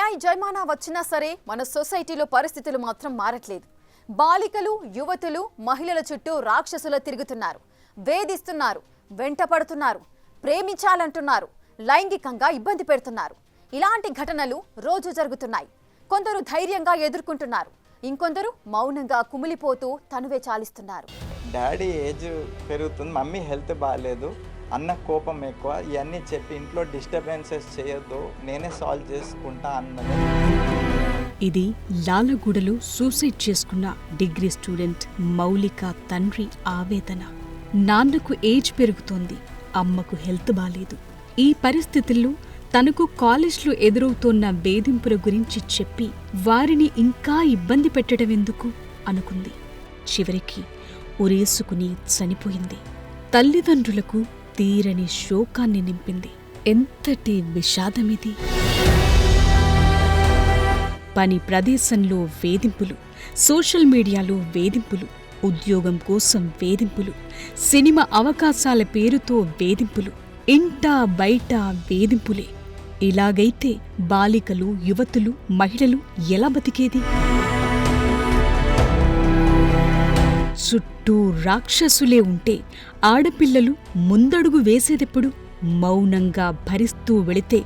AI జైమానా వచ్చినా సరే మన సొసైటీలో పరిస్థితులు మాత్రం మారట్లేదు. బాలికలు, యువతులు, మహిళల చుట్టూ రాక్షసులు తిరుగుతున్నారు, వేధిస్తున్నారు, వెంటపడుతున్నారు, ప్రేమించాలంటున్నారు, లైంగికంగా ఇబ్బంది పెడుతున్నారు. ఇలాంటి ఘటనలు రోజు జరుగుతున్నాయి. కొందరు ధైర్యంగా ఎదుర్కొంటున్నారు, ఇంకొందరు మౌనంగా కుమిలిపోతూ తనువే చాలిస్తున్నారు. డాడీ ఏజ్ పెరుగుతుంది, మమ్మీ హెల్త్ బాగాలేదు, అన్న కోపం ఎక్కువ, ఇవన్నీ చెప్పి ఇంట్లో డిస్టర్బెన్సెస్ చేయొద్దు, నేనే సాల్వ్ చేసుకుంటా అన్నది. ఇది లాలగూడలో సూసైడ్ చేసుకున్న డిగ్రీ స్టూడెంట్ మౌలిక తండ్రి ఆవేదన. నాన్నకు ఏజ్ పెరుగుతోంది, అమ్మకు హెల్త్ బాలేదు. ఈ పరిస్థితుల్లో తనకు కాలేజ్లో ఎదురవుతోన్న వేధింపుల గురించి చెప్పి వారిని ఇంకా ఇబ్బంది పెట్టడం ఎందుకు అనుకుంది. చివరికి ఉరేసుకుని చనిపోయింది. తల్లిదండ్రులకు తీరని శోకాన్ని నింపింది. ఎంతటి విషాదమిది! పని ప్రదేశంలో వేధింపులు, సోషల్ మీడియాలో వేధింపులు, ఉద్యోగం కోసం వేధింపులు, సినిమా అవకాశాల పేరుతో వేధింపులు, ఇంటా బయట వేధింపులే. ఇలాగైతే బాలికలు, యువతులు, మహిళలు ఎలా బతికేది? చుట్టూ రాక్షసులే ఉంటే ఆడపిల్లలు ముందడుగు వేసేదెప్పుడు? మౌనంగా భరిస్తూ వెళితే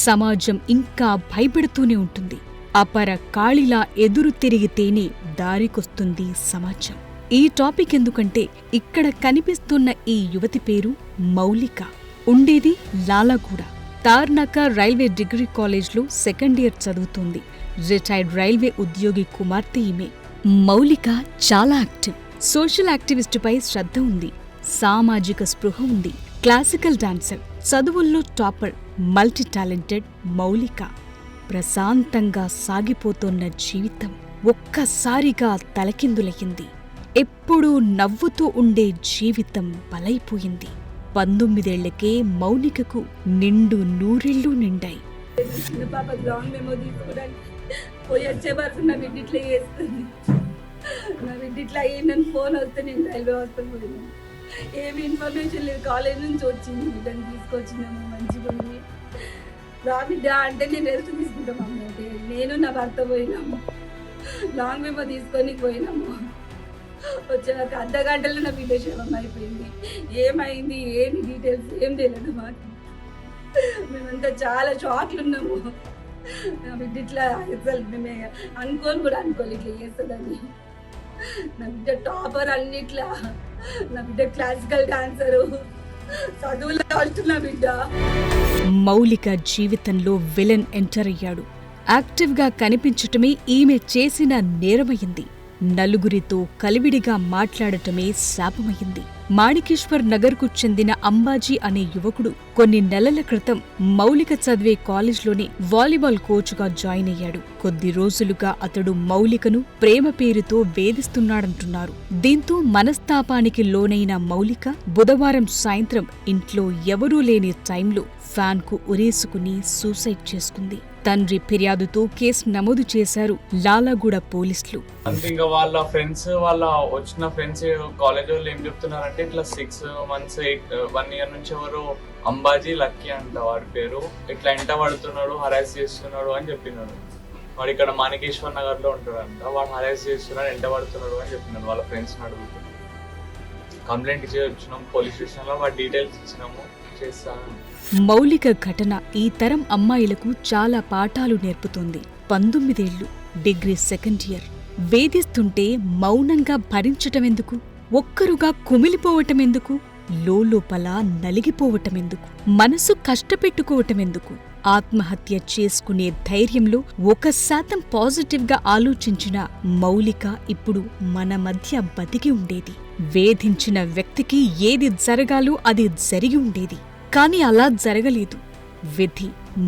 సమాజం ఇంకా భయపెడుతూనే ఉంటుంది. అపర కాళిలా ఎదురు తిరిగితేనే దారికొస్తుంది సమాజం. ఈ టాపిక్ ఎందుకంటే ఇక్కడ కనిపిస్తున్న ఈ యువతి పేరు మౌలిక. ఉండేది లాలగూడ. తార్నాక రైల్వే డిగ్రీ కాలేజ్లో సెకండ్ ఇయర్ చదువుతోంది. రిటైర్డ్ రైల్వే ఉద్యోగి కుమార్తె ఈమె. మౌలిక చాలా యాక్టివ్. సోషల్ యాక్టివిస్టుపై శ్రద్ధ ఉంది, సామాజిక స్పృహ ఉంది, క్లాసికల్ డాన్సర్, చదువుల్లో టాపర్, మల్టీ టాలెంటెడ్ మౌలిక. ప్రశాంతంగా సాగిపోతోన్న జీవితం ఒక్కసారిగా తలకిందులయ్యింది. ఎప్పుడూ నవ్వుతూ ఉండే జీవితం బలైపోయింది. 19 ఏళ్లకే మౌలికకు నిండు నూరేళ్లు నిండాయి. నా బిడ్డ ఇట్లా అయ్యిందని ఫోన్ వస్తే నేను రైల్వే హాస్పిటల్ పోయినాను. ఏమి ఇన్ఫర్మేషన్ లేదు, కాలేజ్ నుంచి వచ్చింది, బిడ్డని తీసుకొచ్చినాము, మంచిగా ఉంది రా బిడ్డ అంటే నేను రెస్ట్ తీసుకుంటామమ్మ అంటే నేను నా భర్త పోయినాము. లాంగ్ మెమో తీసుకొని పోయినాము. వచ్చాక అర్ధ గంటలో నా బిడ్డ శవం అయిపోయింది. ఏమైంది ఏమి డీటెయిల్స్ ఏం తెలియదు మాకు. మేమంతా చాలా షాక్లు ఉన్నాము. నా బిడ్డ ఇట్లా అసలు మేమే అనుకోని ఇట్లా చేస్తుందని. నా బిడ్డ టాపర్ అన్నిట్లా, నా బిడ్డ క్లాసికల్ డాన్సరు, చదువులో నా బిడ్డ. మౌలిక జీవితంలో విలన్ ఎంటర్ అయ్యాడు. యాక్టివ్గా కనిపించటమే ఈమె చేసిన నేరమయ్యింది. నలుగురితో కలివిడిగా మాట్లాడటమే శాపమయ్యింది. మాణికేశ్వర్ నగర్కు చెందిన అంబాజీ అనే యువకుడు కొన్ని నెలల క్రితం మౌలిక చదివే కాలేజ్లోనే వాలీబాల్ కోచ్గా జాయిన్ అయ్యాడు. కొద్ది రోజులుగా అతడు మౌలికను ప్రేమ పేరుతో వేధిస్తున్నాడంటున్నారు. దీంతో మనస్తాపానికి లోనైన మౌలిక బుధవారం సాయంత్రం ఇంట్లో ఎవరూ లేని టైంలో ఫ్యాన్కు ఉరేసుకుని సూసైడ్ చేసుకుంది. తండ్రి ఫిర్యాదుతో కేసు నమోదు చేశారు లాలగూడ పోలీసులు. ఇంకా వాళ్ళ వచ్చిన ఫ్రెండ్స్ కాలేజ్ వాళ్ళు ఏం చెప్తున్నారంటే ఇట్లా 6 months 1 year నుంచి ఎవరు అంబాజీ లక్కీ అంట వాడి పేరు, ఇట్లా ఎంట పడుతున్నాడు, హరాస్ చేస్తున్నాడు అని చెప్పినాడు. వాడు ఇక్కడ మాణికేశ్వర్ నగర్ లో ఉంటాడంట. వాడు హరాస్ చేస్తున్నాడు, ఎంట పడుతున్నాడు అని చెప్పినాడు. వాళ్ళ ఫ్రెండ్స్ అడుగుతున్నాడు. కంప్లైంట్ ఇచ్చి వచ్చినాం పోలీస్ స్టేషన్ లో, వాడి డీటెయిల్స్ ఇచ్చినాము, చేస్తాను. మౌలిక ఘటన ఈ తరం అమ్మాయిలకు చాలా పాఠాలు నేర్పుతోంది. 19 ఏళ్లు, డిగ్రీ సెకండ్ ఇయర్. వేధిస్తుంటే మౌనంగా భరించటమెందుకు? ఒక్కరుగా కుమిలిపోవటమెందుకు? లోపల నలిగిపోవటమెందుకు? మనసు కష్టపెట్టుకోవటమెందుకు? ఆత్మహత్య చేసుకునే ధైర్యంలో 1% పాజిటివ్గా ఆలోచించిన మౌలిక ఇప్పుడు మన మధ్య బతికి ఉండేది. వేధించిన వ్యక్తికి ఏది జరగాలో అది జరిగి ఉండేది. కాని అలా జరగలేదు. విధి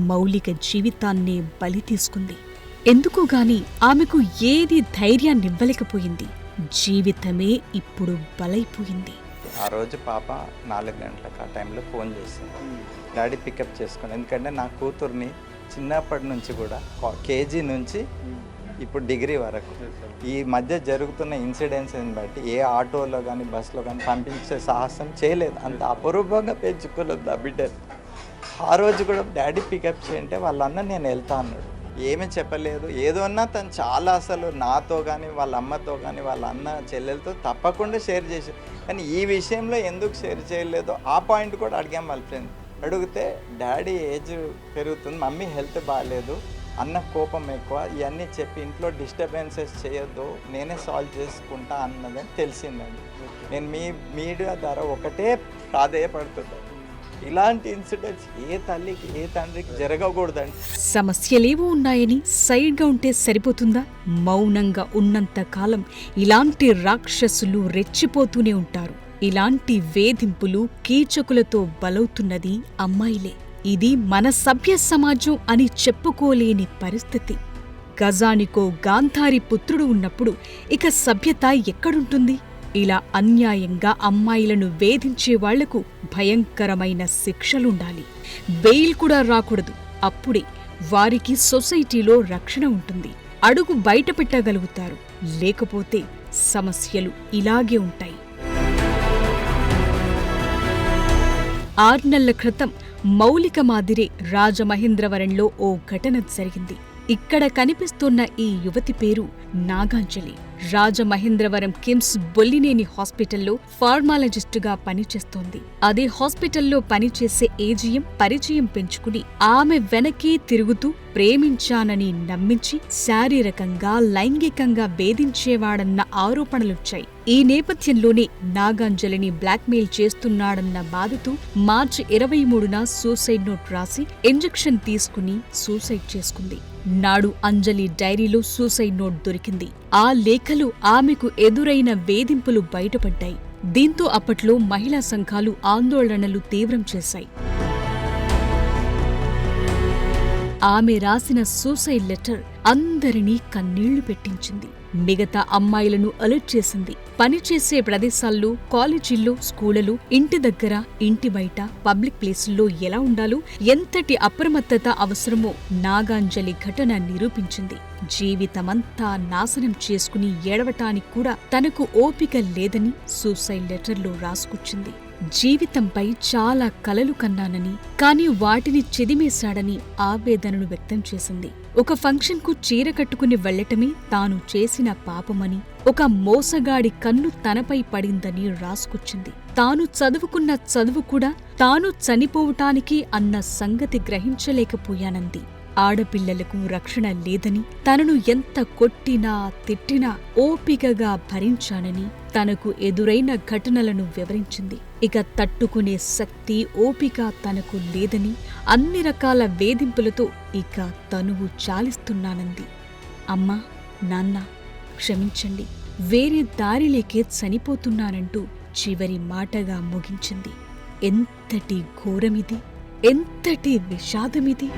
మౌలిక జీవితాన్నే బలి తీసుకుంది. ఎందుకోగాని ఆమెకు ఏది ధైర్యాన్నివ్వలేకపోయింది. జీవితమే ఇప్పుడు బలైపోయింది. ఆ రోజు పాప 4 గంటలకు ఆ టైంలో ఫోన్ చేసింది, డాడీ పికప్ చేసుకుని. ఎందుకంటే నా కూతుర్ని చిన్నప్పటి నుంచి కూడా కేజీ నుంచి ఇప్పుడు డిగ్రీ వరకు ఈ మధ్య జరుగుతున్న ఇన్సిడెంట్స్ని బట్టి ఏ ఆటోలో కానీ బస్సులో కానీ పంపించే సాహసం చేయలేదు. అంత అపరూపంగా పెంచుకోలేదు ఆ బిడ్డని. ఆ రోజు కూడా డాడీ పికప్ చేయంటే వాళ్ళ అన్న నేను వెళ్తా అన్నాడు. ఏమీ చెప్పలేదు. ఏదన్నా తను చాలా అసలు నాతో కానీ వాళ్ళ అమ్మతో కానీ వాళ్ళ అన్న చెల్లెలతో తప్పకుండా షేర్ చేసి, కానీ ఈ విషయంలో ఎందుకు షేర్ చేయలేదో ఆ పాయింట్ కూడా అడిగాం వాళ్ళ ఫ్రెండ్. అడిగితే డాడీ ఏజ్ పెరుగుతుంది, మమ్మీ హెల్త్ బాగాలేదు, అన్న కోపం ఎక్కువ, ఇవన్నీ చెప్పి ఇంట్లో డిస్టర్బెన్సెస్ చేయొద్దు, నేనే సాల్వ్ చేసుకుంటా అన్నదని తెలిసిందండి. నేను మీడియా ద్వారా ఒకటే ప్రాధేయపడుతున్నాను, ఇలాంటి ఇన్సిడెంట్స్ ఏ తల్లికి ఏ తండ్రికి జరగకూడదండి. సమస్యలేవో ఉన్నాయని సైడ్గా ఉంటే సరిపోతుందా? మౌనంగా ఉన్నంత కాలం ఇలాంటి రాక్షసులు రెచ్చిపోతూనే ఉంటారు. ఇలాంటి వేధింపులు కీచకులతో బలవుతున్నది అమ్మాయిలే. ఇది మన సభ్య సమాజం అని చెప్పుకోలేని పరిస్థితి. గజానికో గాంధారి పుత్రుడు ఉన్నప్పుడు ఇక సభ్యత ఎక్కడుంటుంది? ఇలా అన్యాయంగా అమ్మాయిలను వేధించే వాళ్లకు భయంకరమైన శిక్షలుండాలి. బెయిల్ కూడా రాకూడదు. అప్పుడే వారికి సొసైటీలో రక్షణ ఉంటుంది. అడుగు బయట పెట్టగలుగుతారు. లేకపోతే సమస్యలు ఇలాగే ఉంటాయి. 6 నెలల క్రితం మౌలిక మాదిరే రాజమహేంద్రవరంలో ఓ ఘటన జరిగింది. ఇక్కడ కనిపిస్తున్న ఈ యువతి పేరు నాగాంజలి. రాజమహేంద్రవరం కిమ్స్ బొల్లినేని హాస్పిటల్లో ఫార్మాలజిస్టుగా పనిచేస్తోంది. అదే హాస్పిటల్లో పనిచేసే ఏజీఎం పరిచయం పెంచుకుని ఆమె వెనకే తిరుగుతూ ప్రేమించానని నమ్మించి శారీరకంగా లైంగికంగా వేధించేవాడన్న ఆరోపణలొచ్చాయి. ఈ నేపథ్యంలోనే నాగాంజలిని బ్లాక్మెయిల్ చేస్తున్నాడన్న బాధతో మార్చి 23న సూసైడ్ నోట్ రాసి ఇంజెక్షన్ తీసుకుని సూసైడ్ చేసుకుంది. నాడు అంజలి డైరీలో సూసైడ్ నోట్ దొరికింది. ఆ లేఖలు ఆమెకు ఎదురైన వేధింపులు బయటపడ్డాయి. దీంతో అప్పట్లో మహిళా సంఘాలు ఆందోళనలు తీవ్రం చేశాయి. ఆమె రాసిన సూసైడ్ లెటర్ అందరినీ కన్నీళ్లు పెట్టించింది. మిగతా అమ్మాయిలను అలర్ట్ చేసింది. పనిచేసే ప్రదేశాల్లో, కాలేజీల్లో, స్కూళ్లలో, ఇంటి దగ్గర, ఇంటి బయట, పబ్లిక్ ప్లేసుల్లో ఎలా ఉండాలో, ఎంతటి అప్రమత్తత అవసరమో నాగాంజలి ఘటన నిరూపించింది. జీవితమంతా నాశనం చేసుకుని ఏడవటానికి కూడా తనకు ఓపిక లేదని సూసైడ్ లెటర్లో రాసుకొచ్చింది. జీవితంపై చాలా కలలు కన్నానని, కాని వాటిని చెదిమేశాడని ఆవేదనను వ్యక్తం చేసింది. ఒక ఫంక్షన్కు చీర కట్టుకుని వెళ్లటమే తాను చేసిన పాపమని, ఒక మోసగాడి కన్ను తనపై పడిందని రాసుకొచ్చింది. తాను చదువుకున్న చదువు కూడా తాను చనిపోవటానికి అన్న సంగతి గ్రహించలేకపోయానంది. ఆడపిల్లలకు రక్షణ లేదని, తనను ఎంత కొట్టినా తిట్టినా ఓపికగా భరించానని, తనకు ఎదురైన ఘటనలను వివరించింది. ఇక తట్టుకునే శక్తి, ఓపిక తనకు లేదని, అన్ని రకాల వేధింపులతో ఇక తనువు చాలిస్తున్నానంది. అమ్మా, నాన్న, క్షమించండి, వేరే దారిలేకే చనిపోతున్నానంటూ చివరి మాటగా ముగించింది. ఎంతటి ఘోరమిది! ఎంతటి విషాదమిది!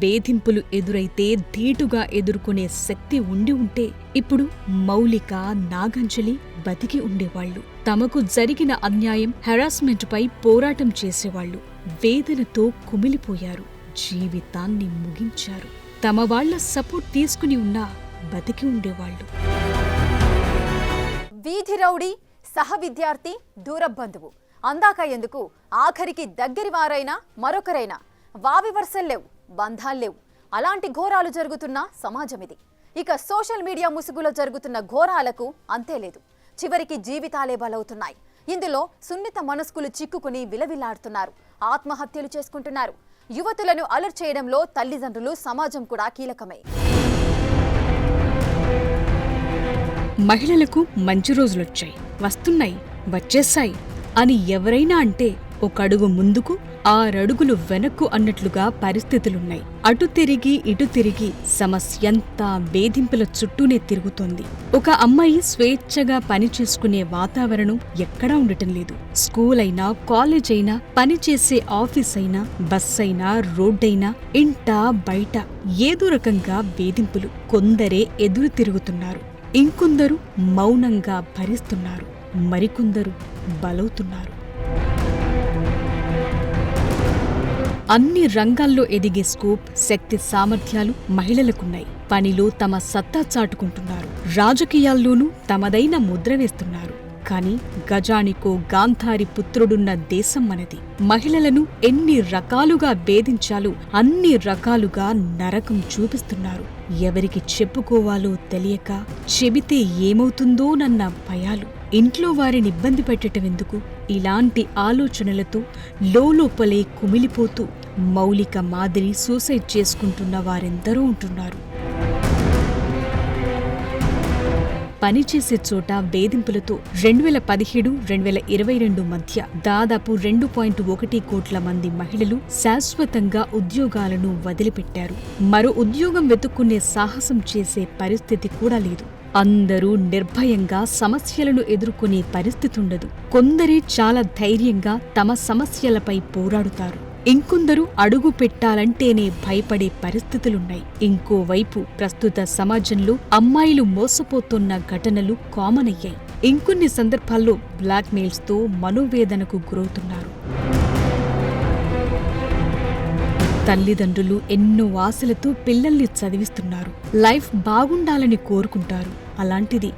వేధింపులు ఎదురైతే ధీటుగా ఎదుర్కొనే శక్తి ఉండి ఉంటే ఇప్పుడు మౌలిక, నాగాంజలి బతికి ఉండేవాళ్లు. తమకు జరిగిన అన్యాయం, హెరాస్మెంట్పై పోరాటం చేసేవాళ్లు. వేదనతో కుమిలిపోయారు. జీవితాన్ని ముగించారు. తమ వాళ్ల సపోర్ట్ తీసుకుని ఉన్నా బతికి ఉండేవాళ్లు. వీధి రౌడీ, సహ విద్యార్థి, దూరబంధువు అందాక ఎందుకు, ఆఖరికి దగ్గరి వారైనా మరొకరైనా వావి వరుసల్లేవు, బంధాల్లేవు. అలాంటి ఘోరాలు జరుగుతున్న సమాజమిది. ఇక సోషల్ మీడియా ముసుగులో జరుగుతున్న ఘోరాలకు అంతేలేదు. చివరికి జీవితాలే బలవుతున్నాయి. ఇందులో సున్నిత మనస్కులు చిక్కుకుని విలవిల్లాడుతున్నారు, ఆత్మహత్యలు చేసుకుంటున్నారు. యువతులను అలర్ట్ చేయడంలో తల్లిదండ్రులు, సమాజం కూడా కీలకమే. మహిళలకు మంచి రోజులొచ్చాయి, వస్తున్నాయి, వచ్చేశాయి అని ఎవరైనా అంటే ఒక అడుగు ముందుకు, 6 అడుగులు వెనక్కు అన్నట్లుగా పరిస్థితులున్నాయి. అటు తిరిగి ఇటు తిరిగి సమస్యంతా వేధింపుల చుట్టూనే తిరుగుతోంది. ఒక అమ్మాయి స్వేచ్ఛగా పనిచేసుకునే వాతావరణం ఎక్కడా ఉండటం లేదు. స్కూల్ అయినా, కాలేజ్ అయినా, పనిచేసే ఆఫీస్ అయినా, బస్ అయినా, రోడ్డైనా, ఇంటా బయట ఏదో రకంగా వేధింపులు. కొందరే ఎదురు తిరుగుతున్నారు, ఇంకొందరు మౌనంగా భరిస్తున్నారు, మరికొందరు బలవుతున్నారు. అన్ని రంగాల్లో ఎదిగే స్కోప్, శక్తి, సామర్థ్యాలు మహిళలకున్నాయి. పనిలో తమ సత్తా చాటుకుంటున్నారు. రాజకీయాల్లోనూ తమదైన ముద్ర వేస్తున్నారు. కాని గజానికో గాంధారి పుత్రుడున్న దేశం మనది. మహిళలను ఎన్ని రకాలుగా వేధించాలో అన్ని రకాలుగా నరకం చూపిస్తున్నారు. ఎవరికి చెప్పుకోవాలో తెలియక, చెబితే ఏమవుతుందోనన్న భయాలు. ఇంట్లో వారిని ఇబ్బంది పెట్టటమెందుకు? ఇలాంటి ఆలోచనలతో లోపలే కుమిలిపోతూ మౌలిక మాదిరి సూసైడ్ చేసుకుంటున్న వారెందరో ఉంటున్నారు. పనిచేసే చోట వేధింపులతో 2017-2022 మధ్య దాదాపు 2.1 కోట్ల మంది మహిళలు శాశ్వతంగా ఉద్యోగాలను వదిలిపెట్టారు. మరో ఉద్యోగం వెతుక్కునే సాహసం చేసే పరిస్థితి కూడా లేదు. అందరూ నిర్భయంగా సమస్యలను ఎదుర్కొనే పరిస్థితుండదు. కొందరే చాలా ధైర్యంగా తమ సమస్యలపై పోరాడుతారు. ఇంకొందరు అడుగు పెట్టాలంటేనే భయపడే పరిస్థితులున్నాయి. ఇంకోవైపు ప్రస్తుత సమాజంలో అమ్మాయిలు మోసపోతున్న ఘటనలు కామన్ అయ్యాయి. ఇంకొన్ని సందర్భాల్లో బ్లాక్మెయిల్స్తో మనోవేదనకు గురవుతున్నారు. తల్లిదండ్రులు ఎన్నో ఆశలతో పిల్లల్ని చదివిస్తున్నారు. లైఫ్ బాగుండాలని కోరుకుంటారు. అలాంటిది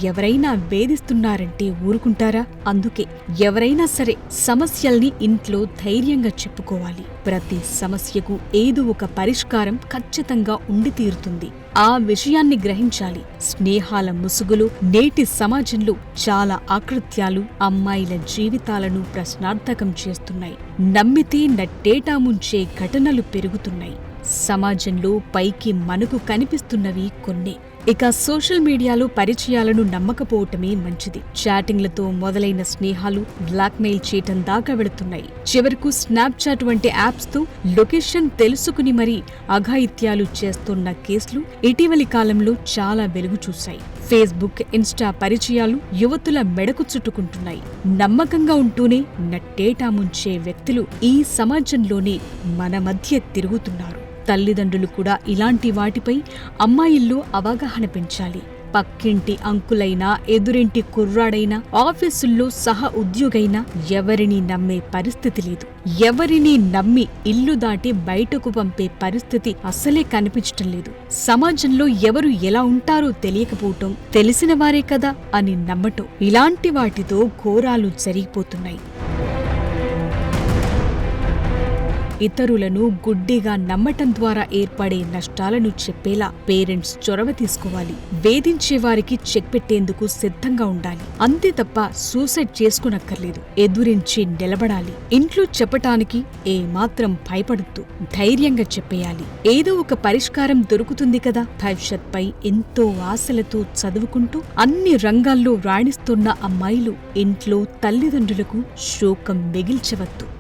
ఎవరైనా వేధిస్తున్నారంటే ఊరుకుంటారా? అందుకే ఎవరైనా సరే సమస్యల్ని ఇంట్లో ధైర్యంగా చెప్పుకోవాలి. ప్రతి సమస్యకు ఏదో ఒక పరిష్కారం ఖచ్చితంగా ఉండి తీరుతుంది. ఆ విషయాన్ని గ్రహించాలి. స్నేహాల ముసుగులో నేటి సమాజంలో చాలా ఆకృత్యాలు అమ్మాయిల జీవితాలను ప్రశ్నార్థకం చేస్తున్నాయి. నమ్మితే నట్టేటా ముంచే ఘటనలు పెరుగుతున్నాయి. సమాజంలో పైకి మనకు కనిపిస్తున్నవి కొన్నే. ఇక సోషల్ మీడియాలో పరిచయాలను నమ్మకపోవటమే మంచిది. చాటింగ్లతో మొదలైన స్నేహాలు బ్లాక్మెయిల్ చేయటం దాకా వెళుతున్నాయి. చివరకు స్నాప్చాట్ వంటి యాప్స్తో లొకేషన్ తెలుసుకుని మరీ అఘాయిత్యాలు చేస్తున్న కేసులు ఇటీవలి కాలంలో చాలా వెలుగు చూశాయి. ఫేస్బుక్, ఇన్స్టా పరిచయాలు యువతుల మెడకు చుట్టుకుంటున్నాయి. నమ్మకంగా ఉంటూనే నట్టేటా ముంచే వ్యక్తులు ఈ సమాజంలోనే మన మధ్య తిరుగుతున్నారు. తల్లిదండ్రులు కూడా ఇలాంటి వాటిపై అమ్మాయిల్లో అవగాహన పెంచాలి. పక్కింటి అంకులైనా, ఎదురింటి కుర్రాడైనా, ఆఫీసుల్లో సహ ఉద్యోగైనా ఎవరిని నమ్మే పరిస్థితి లేదు. ఎవరిని నమ్మి ఇల్లు దాటి బయటకు పంపే పరిస్థితి అస్సలే కనిపించటం లేదు. సమాజంలో ఎవరు ఎలా ఉంటారో తెలియకపోవటం, తెలిసిన వారే కదా అని నమ్మటం, ఇలాంటి వాటితో ఘోరాలు జరిగిపోతున్నాయి. ఇతరులను గుడ్డిగా నమ్మటం ద్వారా ఏర్పడే నష్టాలను చెప్పేలా పేరెంట్స్ చొరవ తీసుకోవాలి. వేధించేవారికి చెక్ పెట్టేందుకు సిద్ధంగా ఉండాలి. అంతే తప్ప సూసైడ్ చేసుకునక్కర్లేదు. ఎదురించి నిలబడాలి. ఇంట్లో చెప్పటానికి ఏమాత్రం భయపడద్దు. ధైర్యంగా చెప్పేయాలి. ఏదో ఒక పరిష్కారం దొరుకుతుంది కదా. భవిష్యత్పై ఎంతో ఆశలతో చదువుకుంటూ అన్ని రంగాల్లో రాణిస్తున్న అమ్మాయిలు ఇంట్లో తల్లిదండ్రులకు శోకం మిగిల్చవద్దు.